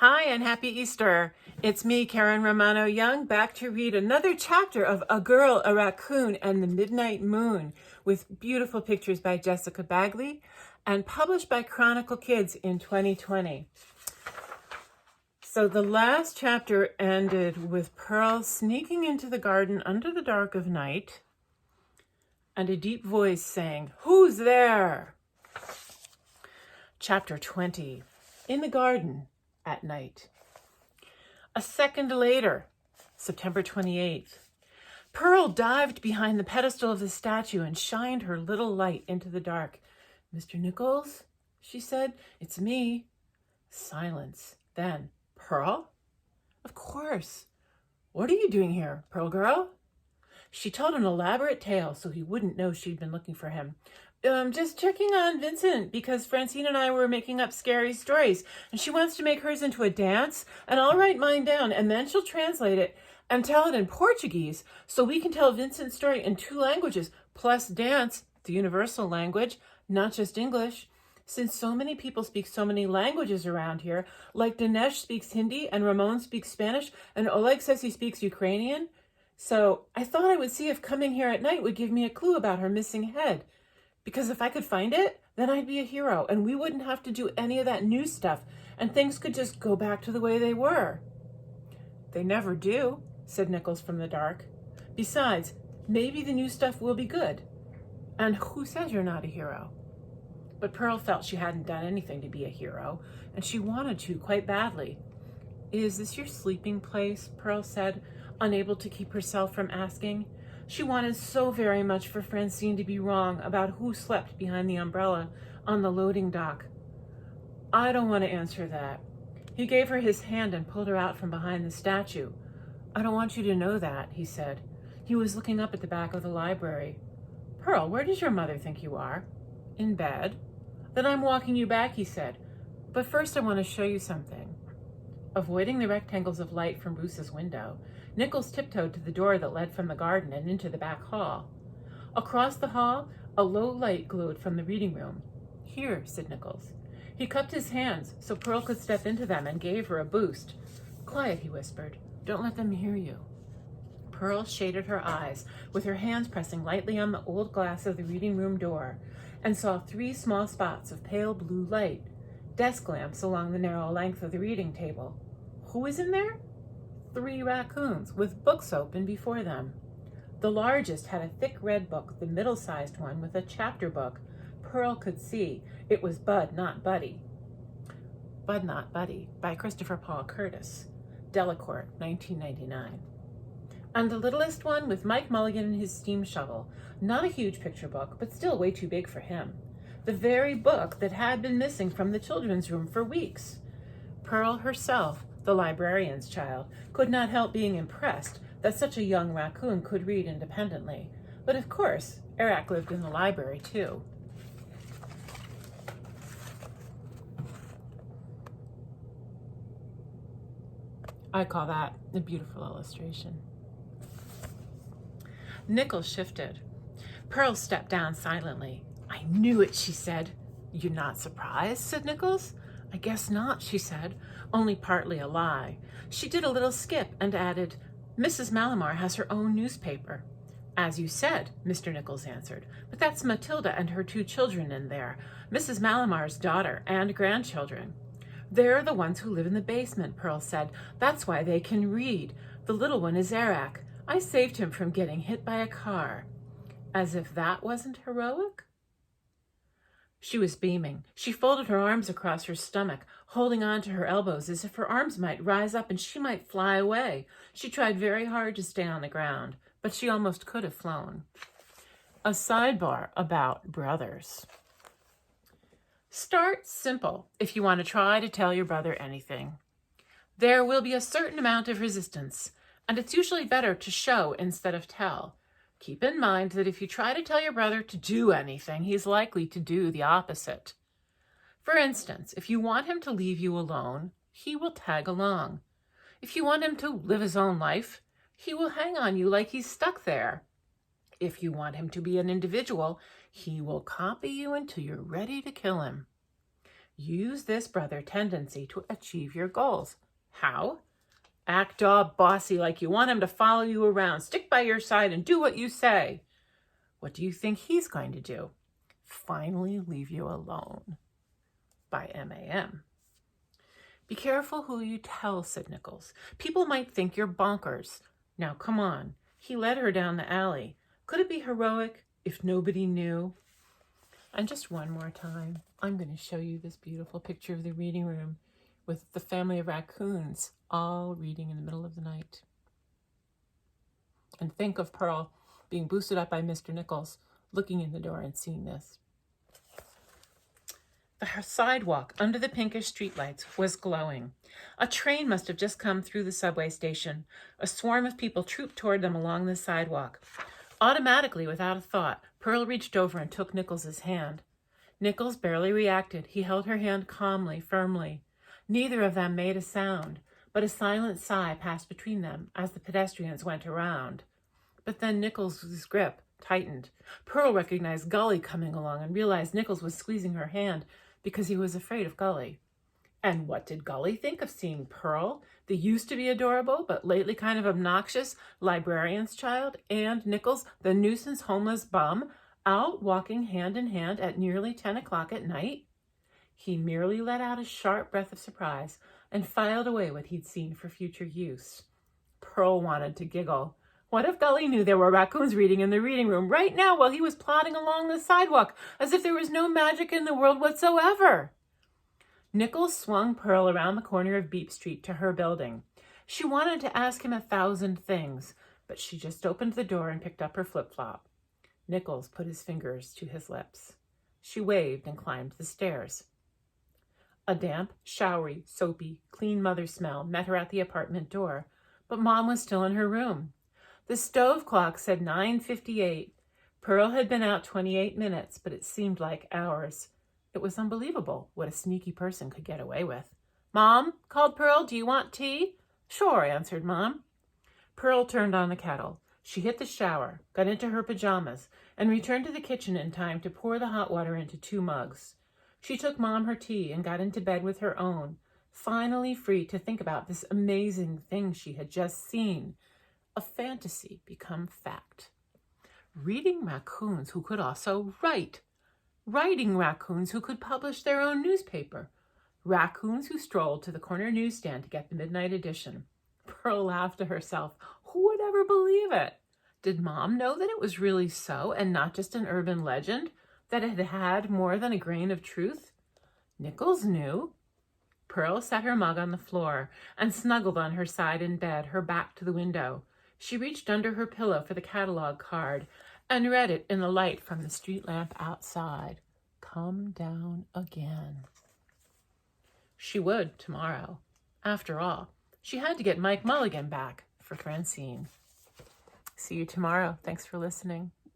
Hi and happy Easter. It's me, Karen Romano Young, back to read another chapter of A Girl, a Raccoon, and the Midnight Moon with beautiful pictures by Jessixa Bagley and published by Chronicle Kids in 2020. So the last chapter ended with Pearl sneaking into the garden under the dark of night and a deep voice saying, "Who's there?" Chapter 20, In the Garden at Night. A second later, September 28th, Pearl dived behind the pedestal of the statue and shined her little light into the dark. "Mr. Nichols," she said, "it's me." Silence. Then, "Pearl?" "Of course. What are you doing here, Pearl girl?" She told an elaborate tale so he wouldn't know she'd been looking for him. Just checking on Vincent because Francine and I were making up scary stories and she wants to make hers into a dance and I'll write mine down and then she'll translate it and tell it in Portuguese so we can tell Vincent's story in 2 languages plus dance, the universal language, not just English. Since so many people speak so many languages around here, like Dinesh speaks Hindi and Ramon speaks Spanish and Oleg says he speaks Ukrainian. So I thought I would see if coming here at night would give me a clue about her missing head. Because if I could find it, then I'd be a hero and we wouldn't have to do any of that new stuff and things could just go back to the way they were. "They never do," said Nichols from the dark. "Besides, maybe the new stuff will be good. And who says you're not a hero?" But Pearl felt she hadn't done anything to be a hero and she wanted to quite badly. "Is this your sleeping place?" Pearl said, unable to keep herself from asking. She wanted so very much for Francine to be wrong about who slept behind the umbrella on the loading dock. "I don't want to answer that." He gave her his hand and pulled her out from behind the statue. "I don't want you to know that," he said. He was looking up at the back of the library. "Pearl, where does your mother think you are?" "In bed." "Then I'm walking you back," he said. "But first I want to show you something." Avoiding the rectangles of light from Bruce's window, Nichols tiptoed to the door that led from the garden and into the back hall. Across the hall, a low light glowed from the reading room. "Here," said Nichols. He cupped his hands so Pearl could step into them and gave her a boost. "Quiet," he whispered. "Don't let them hear you." Pearl shaded her eyes, with her hands pressing lightly on the old glass of the reading room door, and saw 3 small spots of pale blue light, desk lamps along the narrow length of the reading table. Who was in there? 3 raccoons with books open before them. The largest had a thick red book, the middle-sized one with a chapter book. Pearl could see it was Bud Not Buddy. Bud Not Buddy by Christopher Paul Curtis, Delacorte, 1999. And the littlest one with Mike Mulligan and his steam shovel, not a huge picture book, but still way too big for him. The very book that had been missing from the children's room for weeks. Pearl herself, the librarian's child, could not help being impressed that such a young raccoon could read independently. But of course, Eric lived in the library too. I call that a beautiful illustration. Nichols shifted. Pearl stepped down silently. "I knew it," she said. "You're not surprised?" said Nichols. "I guess not," she said, only partly a lie. She did a little skip and added, "Mrs. Malamar has her own newspaper." "As you said," Mr. Nichols answered, "but that's Matilda and her 2 children in there, Mrs. Malamar's daughter and grandchildren." "They're the ones who live in the basement," Pearl said. "That's why they can read. The little one is Eric. I saved him from getting hit by a car." As if that wasn't heroic? She was beaming. She folded her arms across her stomach, holding on to her elbows as if her arms might rise up and she might fly away. She tried very hard to stay on the ground, but she almost could have flown. A sidebar about brothers. Start simple if you want to try to tell your brother anything. There will be a certain amount of resistance, and it's usually better to show instead of tell. Keep in mind that if you try to tell your brother to do anything, he's likely to do the opposite. For instance, if you want him to leave you alone, he will tag along. If you want him to live his own life, he will hang on you like he's stuck there. If you want him to be an individual, he will copy you until you're ready to kill him. Use this brother tendency to achieve your goals. How? Act all bossy like you want him to follow you around, stick by your side, and do what you say. What do you think he's going to do? Finally leave you alone. By M.A.M. Be careful who you tell, said Nichols. People might think you're bonkers. Now, come on. He led her down the alley. Could it be heroic if nobody knew? And just one more time, I'm going to show you this beautiful picture of the reading room with the family of raccoons all reading in the middle of the night. And think of Pearl being boosted up by Mr. Nichols, looking in the door and seeing this. The sidewalk under the pinkish streetlights was glowing. A train must have just come through the subway station. A swarm of people trooped toward them along the sidewalk. Automatically, without a thought, Pearl reached over and took Nichols's hand. Nichols barely reacted. He held her hand calmly, firmly. Neither of them made a sound, but a silent sigh passed between them as the pedestrians went around. But then Nichols's grip tightened. Pearl recognized Gully coming along and realized Nichols was squeezing her hand because he was afraid of Gully. And what did Gully think of seeing Pearl, the used-to-be adorable but lately kind of obnoxious librarian's child, and Nichols, the nuisance homeless bum, out walking hand in hand at nearly 10 o'clock at night? He merely let out a sharp breath of surprise and filed away what he'd seen for future use. Pearl wanted to giggle. What if Gully knew there were raccoons reading in the reading room right now while he was plodding along the sidewalk, as if there was no magic in the world whatsoever? Nichols swung Pearl around the corner of Beep Street to her building. She wanted to ask him 1,000 things, but she just opened the door and picked up her flip-flop. Nichols put his fingers to his lips. She waved and climbed the stairs. A damp, showery, soapy, clean mother smell met her at the apartment door, but Mom was still in her room. The stove clock said 9:58. Pearl had been out 28 minutes, but it seemed like hours. It was unbelievable what a sneaky person could get away with. "Mom," called Pearl, "do you want tea?" "Sure," answered Mom. Pearl turned on the kettle. She hit the shower, got into her pajamas, and returned to the kitchen in time to pour the hot water into 2 mugs. She took Mom her tea and got into bed with her own, finally free to think about this amazing thing she had just seen. A fantasy become fact. Reading raccoons who could also write. Writing raccoons who could publish their own newspaper. Raccoons who strolled to the corner newsstand to get the midnight edition. Pearl laughed to herself. Who would ever believe it? Did Mom know that it was really so and not just an urban legend, that it had more than a grain of truth? Nichols knew. Pearl set her mug on the floor and snuggled on her side in bed, her back to the window. She reached under her pillow for the catalog card and read it in the light from the street lamp outside. Come down again. She would tomorrow. After all, she had to get Mike Mulligan back for Francine. See you tomorrow. Thanks for listening.